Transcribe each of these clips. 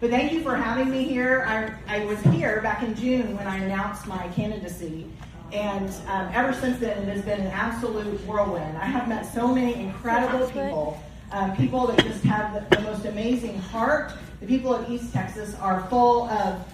But thank you for having me here. I was here back in June when I announced my candidacy. And ever since then, it has been an absolute whirlwind. I have met so many incredible people, people that just have the most amazing heart. The people of East Texas are full of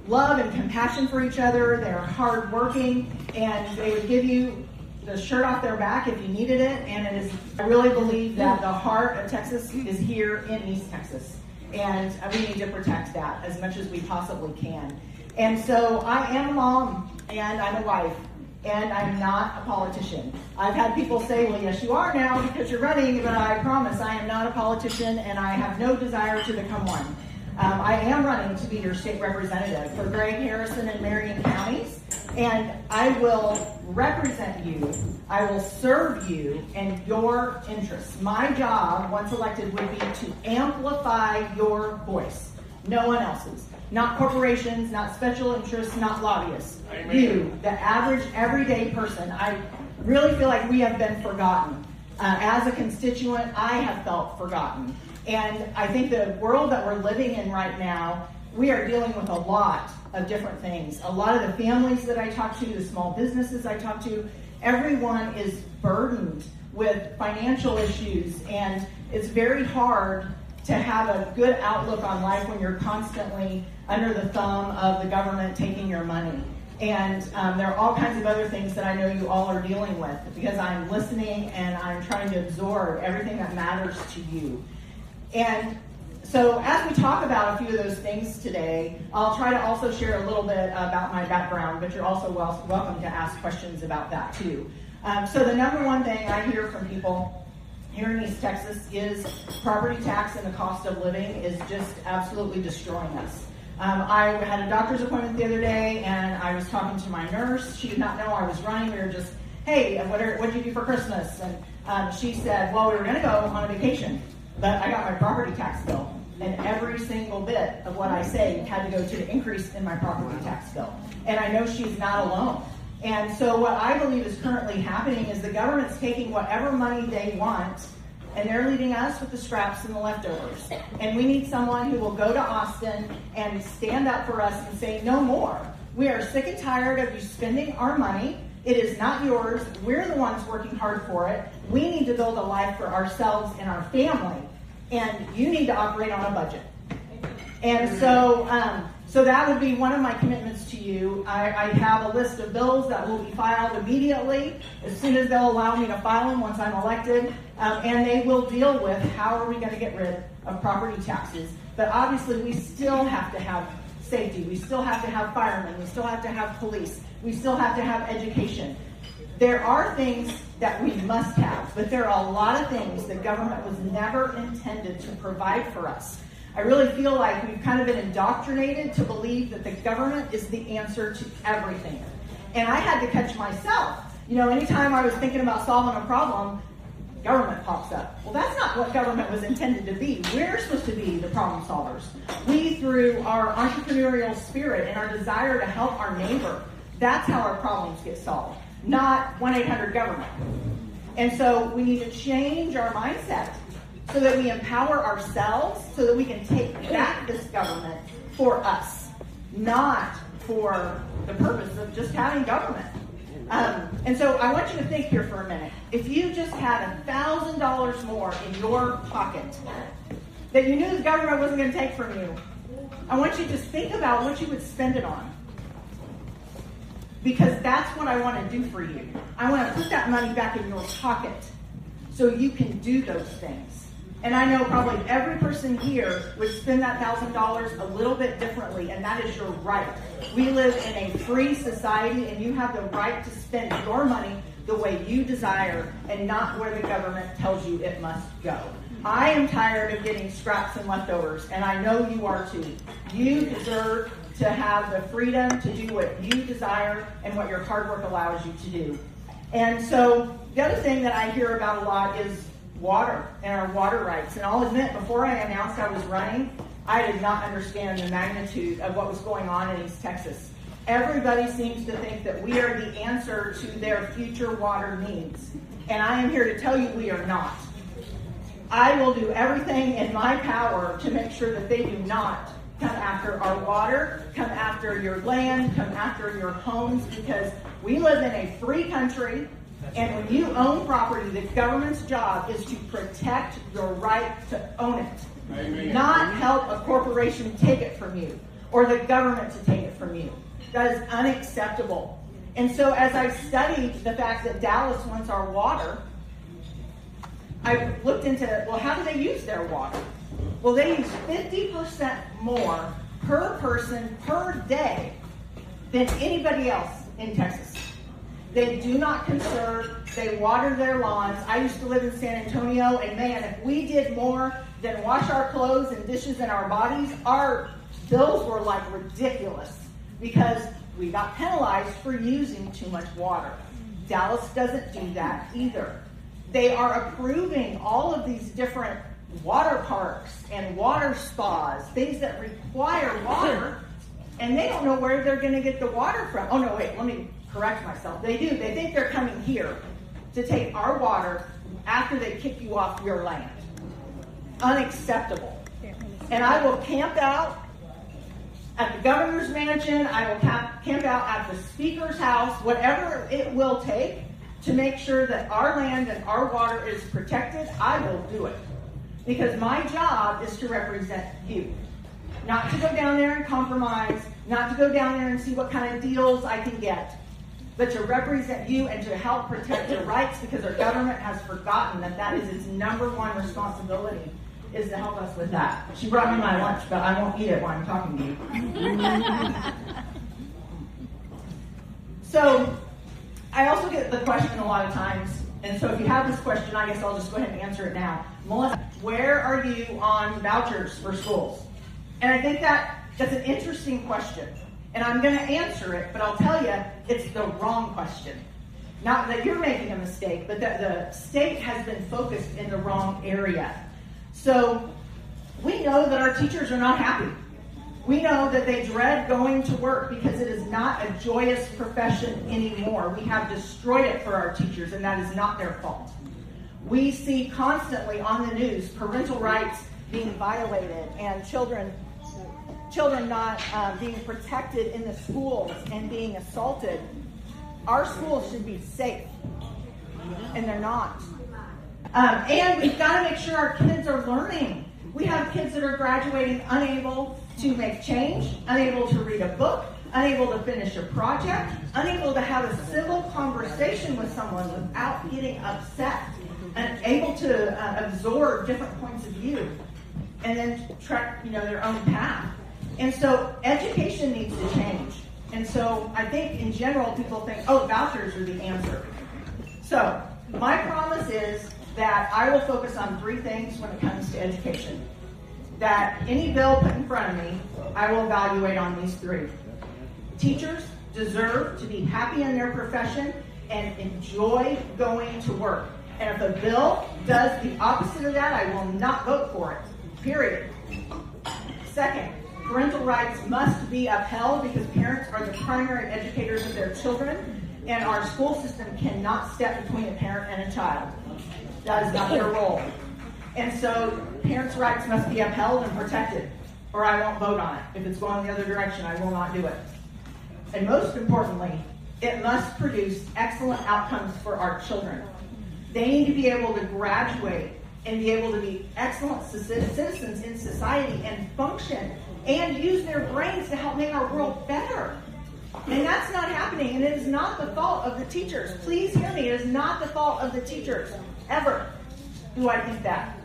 love and compassion for each other. They're hardworking, and they would give you the shirt off their back if you needed it. And it is, I really believe that the heart of Texas is here in East Texas. And we need to protect that as much as we possibly can. And so I am a mom, and I'm a wife, and I'm not a politician. I've had people say, well, yes, you are now because you're running, but I promise I am not a politician, and I have no desire to become one. I am running to be your state representative for Gregg, Harrison, and Marion counties, and I will represent you. I will serve you and your interests. My job, once elected, would be to amplify your voice, no one else's. Not corporations, not special interests, not lobbyists. Amen. You, the average, everyday person. I really feel like we have been forgotten. As a constituent, I have felt forgotten. And I think the world that we're living in right now, we are dealing with a lot of different things. A lot of the families that I talk to, the small businesses I talk to, everyone is burdened with financial issues, and it's very hard to have a good outlook on life when you're constantly under the thumb of the government taking your money. And there are all kinds of other things that I know you all are dealing with, because I'm listening and I'm trying to absorb everything that matters to you. And so as we talk about a few of those things today, I'll try to also share a little bit about my background, but you're also welcome to ask questions about that too. So the number one thing I hear from people here in East Texas is property tax and the cost of living is just absolutely destroying us. I had a doctor's appointment the other day, and I was talking to my nurse. She did not know I was running. We were just, hey, what did you do for Christmas? And she said, well, we were going to go on a vacation, but I got my property tax bill. And every single bit of what I say had to go to the increase in my property tax bill. And I know she's not alone. And so what I believe is currently happening is the government's taking whatever money they want, and they're leaving us with the scraps and the leftovers. And we need someone who will go to Austin and stand up for us and say, no more. We are sick and tired of you spending our money. It is not yours. We're the ones working hard for it. We need to build a life for ourselves and our family. And you need to operate on a budget. And so that would be one of my commitments to you. I have a list of bills that will be filed immediately as soon as they'll allow me to file them once I'm elected. And they will deal with how are we going to get rid of property taxes. But obviously we still have to have safety. We still have to have firemen. We still have to have police. We still have to have education. There are things that we must have, but there are a lot of things the government was never intended to provide for us. I really feel like we've kind of been indoctrinated to believe that the government is the answer to everything. And I had to catch myself. You know, anytime I was thinking about solving a problem, government pops up. Well, that's not what government was intended to be. We're supposed to be the problem solvers. We, through our entrepreneurial spirit and our desire to help our neighbor, that's how our problems get solved, not 1-800-GOVERNMENT. And so we need to change our mindset so that we empower ourselves, so that we can take back this government for us, not for the purpose of just having government. And so I want you to think here for a minute. If you just had $1,000 more in your pocket that you knew the government wasn't going to take from you, I want you to just think about what you would spend it on. Because that's what I want to do for you. I want to put that money back in your pocket so you can do those things. And I know probably every person here would spend that $1,000 a little bit differently, and that is your right. We live in a free society, and you have the right to spend your money the way you desire and not where the government tells you it must go. I am tired of getting scraps and leftovers, and I know you are too. You deserve to have the freedom to do what you desire and what your hard work allows you to do. And so the other thing that I hear about a lot is water and our water rights. And I'll admit, before I announced I was running, I did not understand the magnitude of what was going on in East Texas. Everybody seems to think that we are the answer to their future water needs. And I am here to tell you we are not. I will do everything in my power to make sure that they do not come after our water, come after your land, come after your homes, because we live in a free country, and when you own property, the government's job is to protect your right to own it. Amen. Not help a corporation take it from you or the government to take it from you. That is unacceptable. And so as I studied the fact that Dallas wants our water, I looked into, well, how do they use their water? Well, they use 50% more per person per day than anybody else in Texas. They do not conserve. They water their lawns. I used to live in San Antonio, and man, if we did more than wash our clothes and dishes in our bodies, our bills were like ridiculous because we got penalized for using too much water. Dallas doesn't do that either. They are approving all of these different water parks and water spas, things that require water, and they don't know where they're going to get the water from. Oh, no, wait, let me correct myself. They do. They think they're coming here to take our water after they kick you off your land. Unacceptable. And I will camp out at the governor's mansion. I will camp out at the speaker's house, whatever it will take to make sure that our land and our water is protected. I will do it. Because my job is to represent you. Not to go down there and compromise, not to go down there and see what kind of deals I can get, but to represent you and to help protect your rights, because our government has forgotten that that is its number one responsibility, is to help us with that. She brought me my lunch, but I won't eat it while I'm talking to you. So, I also get the question a lot of times, and so if you have this question, I guess I'll just go ahead and answer it now. Melissa, where are you on vouchers for schools? And I think that's an interesting question. And I'm going to answer it, but I'll tell you, it's the wrong question. Not that you're making a mistake, but that the state has been focused in the wrong area. So we know that our teachers are not happy. We know that they dread going to work because it is not a joyous profession anymore. We have destroyed it for our teachers, and that is not their fault. We see constantly on the news parental rights being violated and children not being protected in the schools and being assaulted. Our schools should be safe, and they're not. And we've got to make sure our kids are learning. We have kids that are graduating unable to make change, unable to read a book, unable to finish a project, unable to have a civil conversation with someone without getting upset, and able to absorb different points of view, and then track, their own path. And so education needs to change. And so I think in general people think, oh, vouchers are the answer. So my promise is that I will focus on three things when it comes to education. That any bill put in front of me, I will evaluate on these three. Teachers deserve to be happy in their profession and enjoy going to work. And if a bill does the opposite of that, I will not vote for it. Period. Second, parental rights must be upheld because parents are the primary educators of their children, and our school system cannot step between a parent and a child. That is not their role. And so parents' rights must be upheld and protected, or I won't vote on it. If it's going the other direction, I will not do it. And most importantly, it must produce excellent outcomes for our children. They need to be able to graduate and be able to be excellent citizens in society and function and use their brains to help make our world better. And that's not happening, and it is not the fault of the teachers. Please hear me, it is not the fault of the teachers, ever do I think that.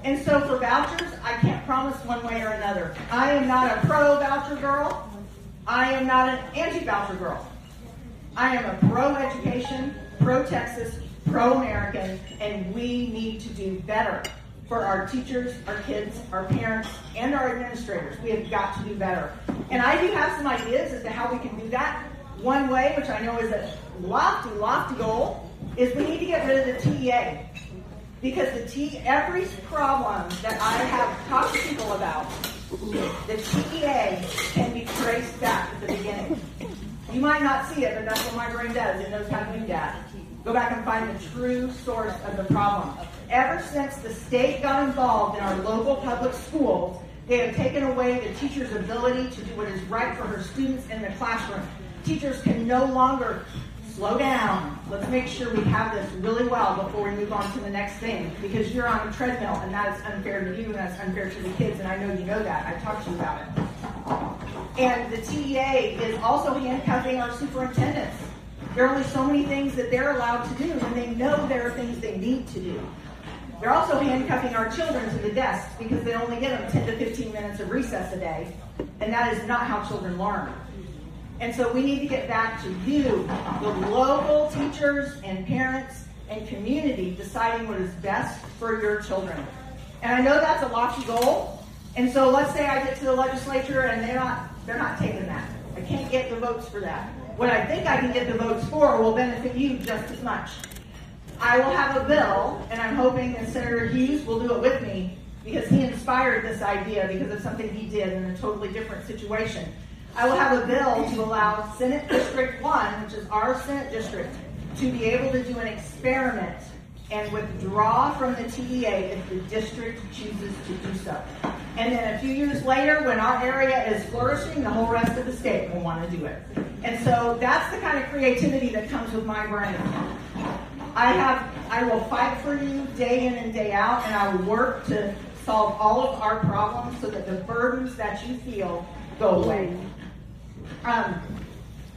And so for vouchers, I can't promise one way or another. I am not a pro-voucher girl. I am not an anti-voucher girl. I am a pro-education, pro-Texas, pro-American, and we need to do better for our teachers, our kids, our parents, and our administrators. We have got to do better. And I do have some ideas as to how we can do that. One way, which I know is a lofty goal, is we need to get rid of the TEA. Because every problem that I have talked to people about, the TEA can be traced back at the beginning. You might not see it, but that's what my brain does. It knows how to do that. Go back and find the true source of the problem. Ever since the state got involved in our local public schools, They have taken away the teacher's ability to do what is right for her students in the classroom. Teachers can no longer slow down. Let's make sure we have this really well before we move on to the next thing, because you're on a treadmill and that is unfair to you and that's unfair to the kids, and I know you know that. I talked to you about it. And the TEA is also handcuffing our superintendents. There are only so many things that they're allowed to do, and they know there are things they need to do. They're also handcuffing our children to the desks because they only get them 10 to 15 minutes of recess a day, and that is not how children learn. And so we need to get back to you, the local teachers and parents and community, deciding what is best for your children. And I know that's a lofty goal. And so let's say I get to the legislature and they're not taking that. I can't get the votes for that. What I think I can get the votes for will benefit you just as much. I will have a bill, and I'm hoping that Senator Hughes will do it with me, because he inspired this idea because of something he did in a totally different situation. I will have a bill to allow Senate District 1, which is our Senate district, to be able to do an experiment and withdraw from the TEA if the district chooses to do so. And then a few years later, when our area is flourishing, the whole rest of the state will want to do it. And so that's the kind of creativity that comes with my brain. I will fight for you day in and day out, and I will work to solve all of our problems so that the burdens that you feel go away.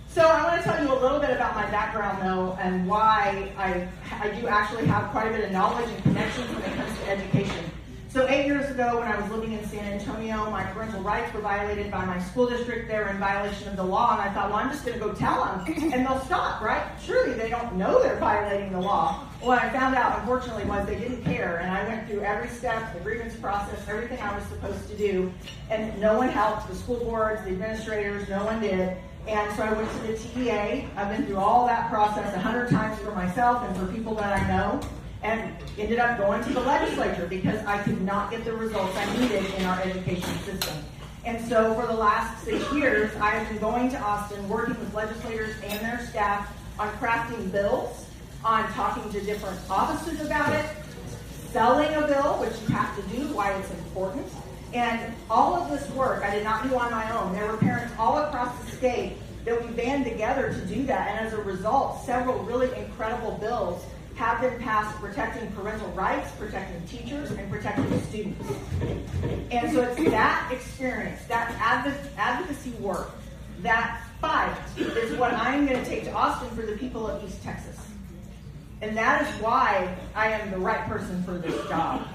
So I want to tell you a little bit about my background, though, and why I do actually have quite a bit of knowledge and connections when it comes to education. So 8 years ago, when I was living in San Antonio, my parental rights were violated by my school district. They were in violation of the law, and I thought, well, I'm just going to go tell them, and they'll stop, right? Surely they don't know they're violating the law. What I found out, unfortunately, was they didn't care, and I went through every step, the grievance process, everything I was supposed to do, and no one helped. The school boards, the administrators, no one did. And so I went to the TEA. I've been through all that process 100 times for myself and for people that I know, and ended up going to the legislature because I could not get the results I needed in our education system. And so for the last 6 years, I have been going to Austin, working with legislators and their staff on crafting bills, on talking to different offices about it, selling a bill, which you have to do, why it's important. And all of this work I did not do on my own. There were parents all across the state that we band together to do that. And as a result, several really incredible bills have been passed protecting parental rights, protecting teachers, and protecting students. And so it's that experience, that advocacy work, that fight is what I'm going to take to Austin for the people of East Texas. And that is why I am the right person for this job.